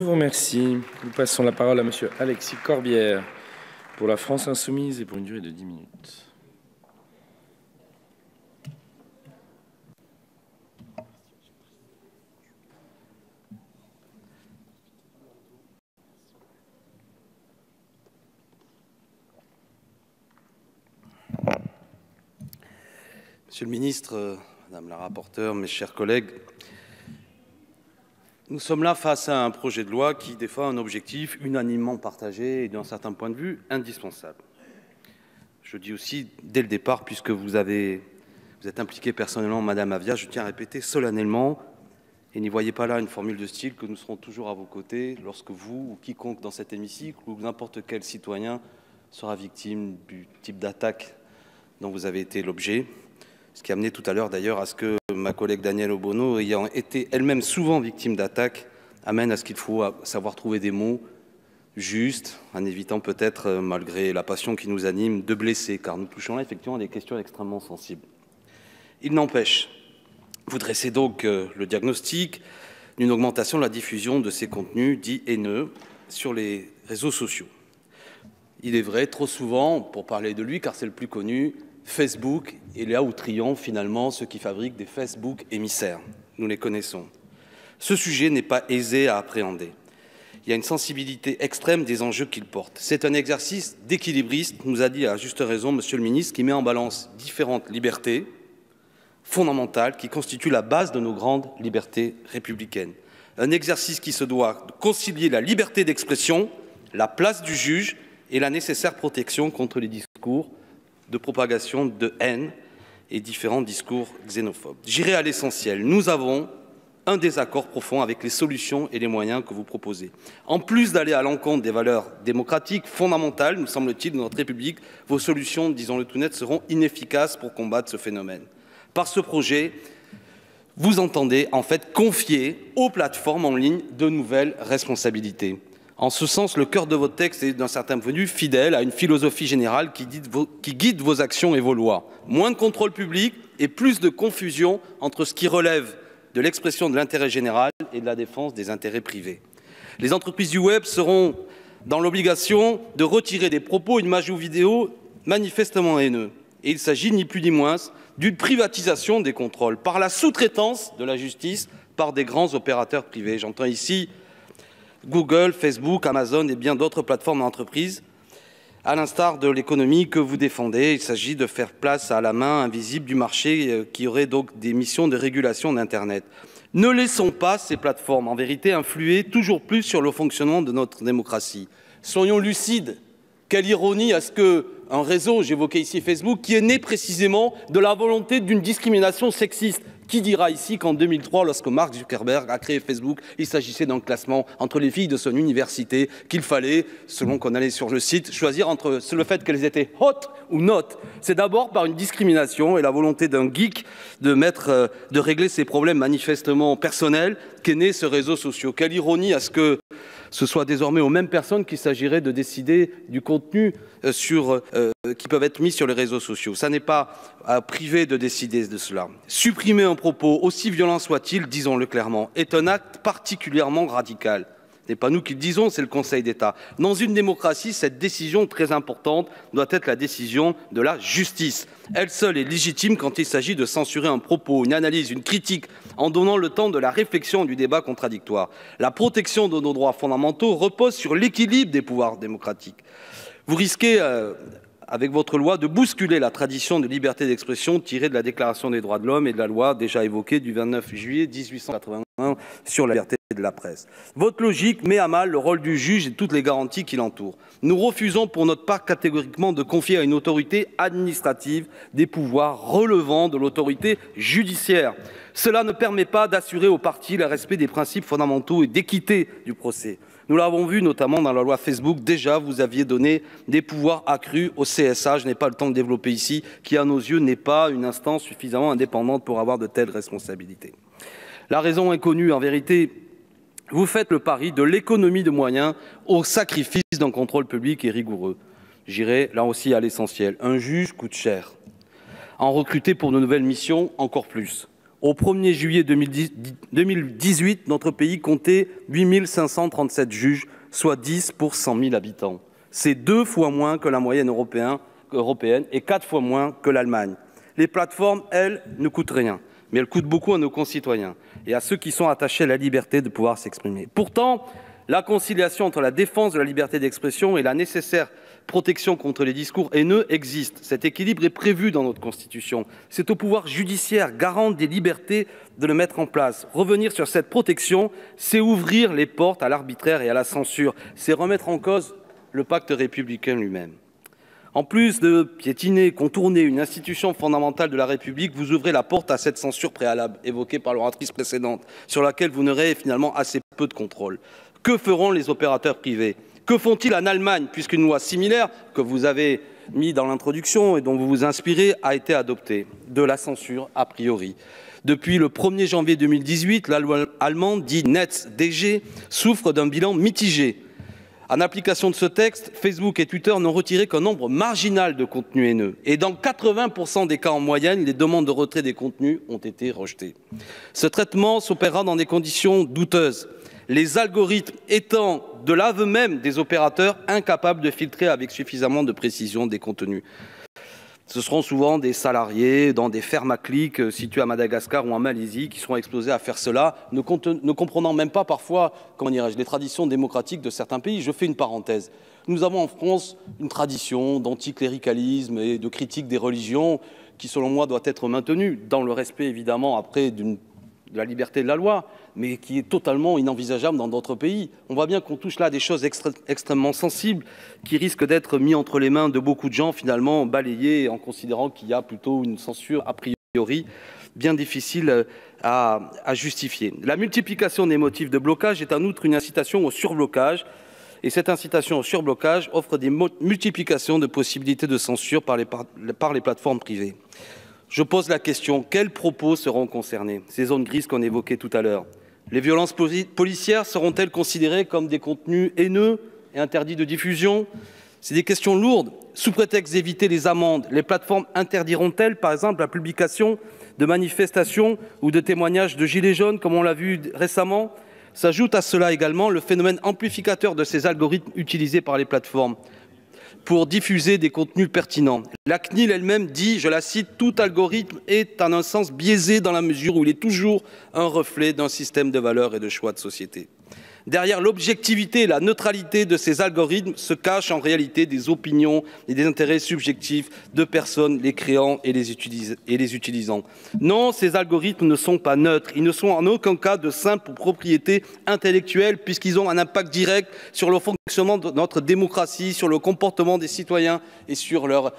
Je vous remercie. Nous passons la parole à Monsieur Alexis Corbière pour la France Insoumise et pour une durée de 10 minutes. Monsieur le ministre, Madame la rapporteure, mes chers collègues, nous sommes là face à un projet de loi qui défend un objectif unanimement partagé et d'un certain point de vue indispensable. Je dis aussi dès le départ, puisque vous êtes impliqué personnellement, Madame Avia, je tiens à répéter solennellement, et n'y voyez pas là une formule de style, que nous serons toujours à vos côtés lorsque vous ou quiconque dans cet hémicycle ou n'importe quel citoyen sera victime du type d'attaque dont vous avez été l'objet. Ce qui a amené tout à l'heure d'ailleurs à ce que ma collègue Danielle Obono, ayant été elle-même souvent victime d'attaques, amène à ce qu'il faut savoir trouver des mots justes, en évitant peut-être, malgré la passion qui nous anime, de blesser, car nous touchons là effectivement à des questions extrêmement sensibles. Il n'empêche, vous dressez donc le diagnostic d'une augmentation de la diffusion de ces contenus dits haineux sur les réseaux sociaux. Il est vrai, trop souvent, pour parler de lui, car c'est le plus connu, Facebook est là où triomphent finalement ceux qui fabriquent des Facebook émissaires. Nous les connaissons. Ce sujet n'est pas aisé à appréhender. Il y a une sensibilité extrême des enjeux qu'il porte. C'est un exercice d'équilibriste, nous a dit à juste raison Monsieur le ministre, qui met en balance différentes libertés fondamentales qui constituent la base de nos grandes libertés républicaines. Un exercice qui se doit concilier la liberté d'expression, la place du juge et la nécessaire protection contre les discours de propagation de haine et différents discours xénophobes. J'irai à l'essentiel. Nous avons un désaccord profond avec les solutions et les moyens que vous proposez. En plus d'aller à l'encontre des valeurs démocratiques fondamentales, nous semble-t-il, de notre République, vos solutions, disons-le tout net, seront inefficaces pour combattre ce phénomène. Par ce projet, vous entendez en fait confier aux plateformes en ligne de nouvelles responsabilités. En ce sens, le cœur de votre texte est d'un certain point de vue fidèle à une philosophie générale qui guide vos actions et vos lois. Moins de contrôle public et plus de confusion entre ce qui relève de l'expression de l'intérêt général et de la défense des intérêts privés. Les entreprises du web seront dans l'obligation de retirer des propos, images ou vidéos manifestement haineux. Et il s'agit ni plus ni moins d'une privatisation des contrôles par la sous-traitance de la justice par des grands opérateurs privés. J'entends ici Google, Facebook, Amazon et bien d'autres plateformes d'entreprise, à l'instar de l'économie que vous défendez. Il s'agit de faire place à la main invisible du marché qui aurait donc des missions de régulation d'Internet. Ne laissons pas ces plateformes, en vérité, influer toujours plus sur le fonctionnement de notre démocratie. Soyons lucides. Quelle ironie à ce qu'un réseau, j'évoquais ici Facebook, qui est né précisément de la volonté d'une discrimination sexiste. Qui dira ici qu'en 2003, lorsque Mark Zuckerberg a créé Facebook, il s'agissait d'un classement entre les filles de son université, qu'il fallait, selon qu'on allait sur le site, choisir entre le fait qu'elles étaient hot ou not. C'est d'abord par une discrimination et la volonté d'un geek de régler ses problèmes manifestement personnels qu'est né ce réseau social. Quelle ironie à ce que ce soit désormais aux mêmes personnes qu'il s'agirait de décider du contenu qui peuvent être mis sur les réseaux sociaux. Ça n'est pas privé de décider de cela. Supprimer un propos, aussi violent soit-il, disons-le clairement, est un acte particulièrement radical. Ce n'est pas nous qui le disons, c'est le Conseil d'État. Dans une démocratie, cette décision très importante doit être la décision de la justice. Elle seule est légitime quand il s'agit de censurer un propos, une analyse, une critique, en donnant le temps de la réflexion et du débat contradictoire. La protection de nos droits fondamentaux repose sur l'équilibre des pouvoirs démocratiques. Vous risquez, avec votre loi, de bousculer la tradition de liberté d'expression tirée de la Déclaration des droits de l'homme et de la loi déjà évoquée du 29 juillet 1881 sur la liberté de la presse. Votre logique met à mal le rôle du juge et toutes les garanties qui l'entourent. Nous refusons pour notre part catégoriquement de confier à une autorité administrative des pouvoirs relevant de l'autorité judiciaire. Cela ne permet pas d'assurer aux parties le respect des principes fondamentaux et d'équité du procès. Nous l'avons vu notamment dans la loi Facebook, déjà vous aviez donné des pouvoirs accrus au CSA, je n'ai pas le temps de développer ici, qui à nos yeux n'est pas une instance suffisamment indépendante pour avoir de telles responsabilités. La raison est connue, en vérité, vous faites le pari de l'économie de moyens au sacrifice d'un contrôle public et rigoureux. J'irai là aussi à l'essentiel. Un juge coûte cher. En recruter pour de nouvelles missions, encore plus. Au 1er juillet 2018, notre pays comptait 8 537 juges, soit 10 pour 100 000 habitants. C'est 2 fois moins que la moyenne européenne et 4 fois moins que l'Allemagne. Les plateformes, elles, ne coûtent rien, mais elles coûtent beaucoup à nos concitoyens et à ceux qui sont attachés à la liberté de pouvoir s'exprimer. Pourtant, la conciliation entre la défense de la liberté d'expression et la nécessaire protection contre les discours haineux existe. Cet équilibre est prévu dans notre Constitution. C'est au pouvoir judiciaire, garant des libertés, de le mettre en place. Revenir sur cette protection, c'est ouvrir les portes à l'arbitraire et à la censure. C'est remettre en cause le pacte républicain lui-même. En plus de piétiner, contourner une institution fondamentale de la République, vous ouvrez la porte à cette censure préalable évoquée par l'oratrice précédente, sur laquelle vous n'aurez finalement assez peu de contrôle. Que feront les opérateurs privés ? Que font-ils en Allemagne, puisqu'une loi similaire, que vous avez mis dans l'introduction et dont vous vous inspirez, a été adoptée? De la censure a priori. Depuis le 1er janvier 2018, la loi allemande, dite NetzDG, souffre d'un bilan mitigé. En application de ce texte, Facebook et Twitter n'ont retiré qu'un nombre marginal de contenus haineux. Et dans 80% des cas en moyenne, les demandes de retrait des contenus ont été rejetées. Ce traitement s'opérera dans des conditions douteuses, les algorithmes étant de l'aveu même des opérateurs incapables de filtrer avec suffisamment de précision des contenus. Ce seront souvent des salariés dans des fermes à clics situées à Madagascar ou en Malaisie qui seront exposés à faire cela, ne comprenant même pas parfois, comment dirais-je, les traditions démocratiques de certains pays. Je fais une parenthèse. Nous avons en France une tradition d'anticléricalisme et de critique des religions qui, selon moi, doit être maintenue, dans le respect évidemment après de la liberté de la loi, mais qui est totalement inenvisageable dans d'autres pays. On voit bien qu'on touche là à des choses extrêmement sensibles qui risquent d'être mis entre les mains de beaucoup de gens, finalement balayés en considérant qu'il y a plutôt une censure a priori bien difficile à justifier. La multiplication des motifs de blocage est en outre une incitation au surblocage, et cette incitation au surblocage offre des multiplications de possibilités de censure par les plateformes privées. Je pose la question, quels propos seront concernés? Ces zones grises qu'on évoquait tout à l'heure. Les violences policières seront-elles considérées comme des contenus haineux et interdits de diffusion? C'est des questions lourdes. Sous prétexte d'éviter les amendes, les plateformes interdiront-elles, par exemple, la publication de manifestations ou de témoignages de gilets jaunes, comme on l'a vu récemment? S'ajoute à cela également le phénomène amplificateur de ces algorithmes utilisés par les plateformes pour diffuser des contenus pertinents. La CNIL elle-même dit, je la cite, « Tout algorithme est en un sens biaisé dans la mesure où il est toujours un reflet d'un système de valeurs et de choix de société ». Derrière l'objectivité et la neutralité de ces algorithmes se cachent en réalité des opinions et des intérêts subjectifs de personnes les créant et les utilisant. Non, ces algorithmes ne sont pas neutres. Ils ne sont en aucun cas de simples propriétés intellectuelles puisqu'ils ont un impact direct sur le fonctionnement de notre démocratie, sur le comportement des citoyens et sur leur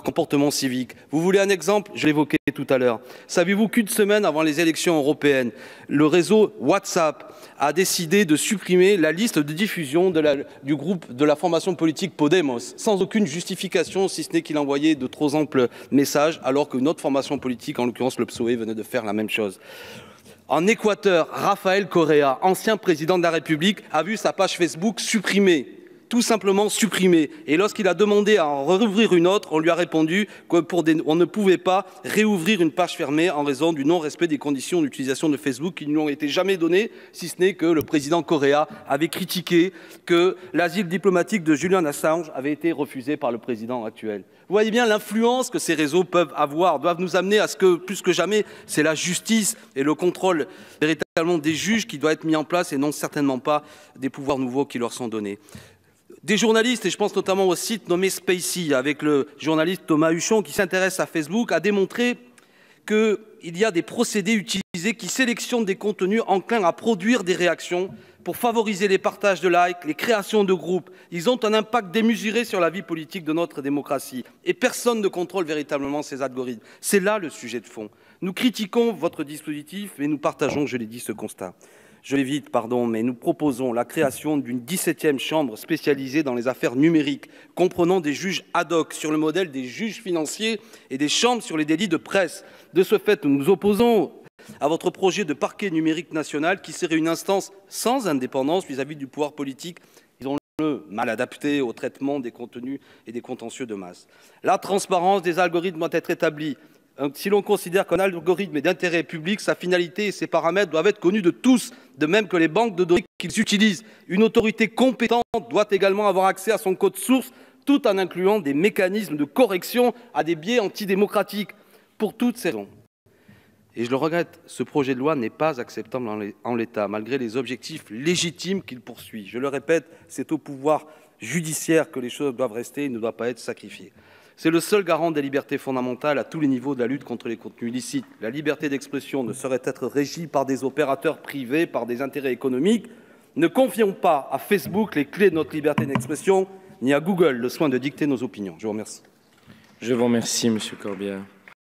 comportement civique. Vous voulez un exemple? Je l'évoquais tout à l'heure. Savez-vous qu'une semaine avant les élections européennes, le réseau WhatsApp a décidé de supprimer la liste de diffusion du groupe de la formation politique Podemos, sans aucune justification, si ce n'est qu'il envoyait de trop amples messages, alors qu'une autre formation politique, en l'occurrence le PSOE, venait de faire la même chose. En Équateur, Rafael Correa, ancien président de la République, a vu sa page Facebook supprimée. Tout simplement supprimé. Et lorsqu'il a demandé à en rouvrir une autre, on lui a répondu qu'on ne pouvait pas réouvrir une page fermée en raison du non-respect des conditions d'utilisation de Facebook qui ne lui ont été jamais données, si ce n'est que le président Correa avait critiqué que l'asile diplomatique de Julian Assange avait été refusé par le président actuel. Vous voyez bien l'influence que ces réseaux peuvent avoir, doivent nous amener à ce que, plus que jamais, c'est la justice et le contrôle véritablement des juges qui doit être mis en place et non certainement pas des pouvoirs nouveaux qui leur sont donnés. Des journalistes, et je pense notamment au site nommé Spacey, avec le journaliste Thomas Huchon qui s'intéresse à Facebook, a démontré qu'il y a des procédés utilisés qui sélectionnent des contenus enclins à produire des réactions pour favoriser les partages de likes, les créations de groupes. Ils ont un impact démesuré sur la vie politique de notre démocratie. Et personne ne contrôle véritablement ces algorithmes. C'est là le sujet de fond. Nous critiquons votre dispositif, mais nous partageons, je l'ai dit, ce constat. Je vais vite, mais nous proposons la création d'une 17e chambre spécialisée dans les affaires numériques, comprenant des juges ad hoc sur le modèle des juges financiers et des chambres sur les délits de presse. De ce fait, nous nous opposons à votre projet de parquet numérique national qui serait une instance sans indépendance vis-à-vis du pouvoir politique, disons-le, mal adapté au traitement des contenus et des contentieux de masse. La transparence des algorithmes doit être établie. Si l'on considère qu'un algorithme est d'intérêt public, sa finalité et ses paramètres doivent être connus de tous, de même que les banques de données qu'ils utilisent. Une autorité compétente doit également avoir accès à son code source, tout en incluant des mécanismes de correction à des biais antidémocratiques. Pour toutes ces raisons, et je le regrette, ce projet de loi n'est pas acceptable en l'état, malgré les objectifs légitimes qu'il poursuit. Je le répète, c'est au pouvoir judiciaire que les choses doivent rester et ne doivent pas être sacrifiées. C'est le seul garant des libertés fondamentales à tous les niveaux de la lutte contre les contenus illicites. La liberté d'expression ne saurait être régie par des opérateurs privés, par des intérêts économiques. Ne confions pas à Facebook les clés de notre liberté d'expression, ni à Google le soin de dicter nos opinions. Je vous remercie. Je vous remercie, Monsieur Corbière.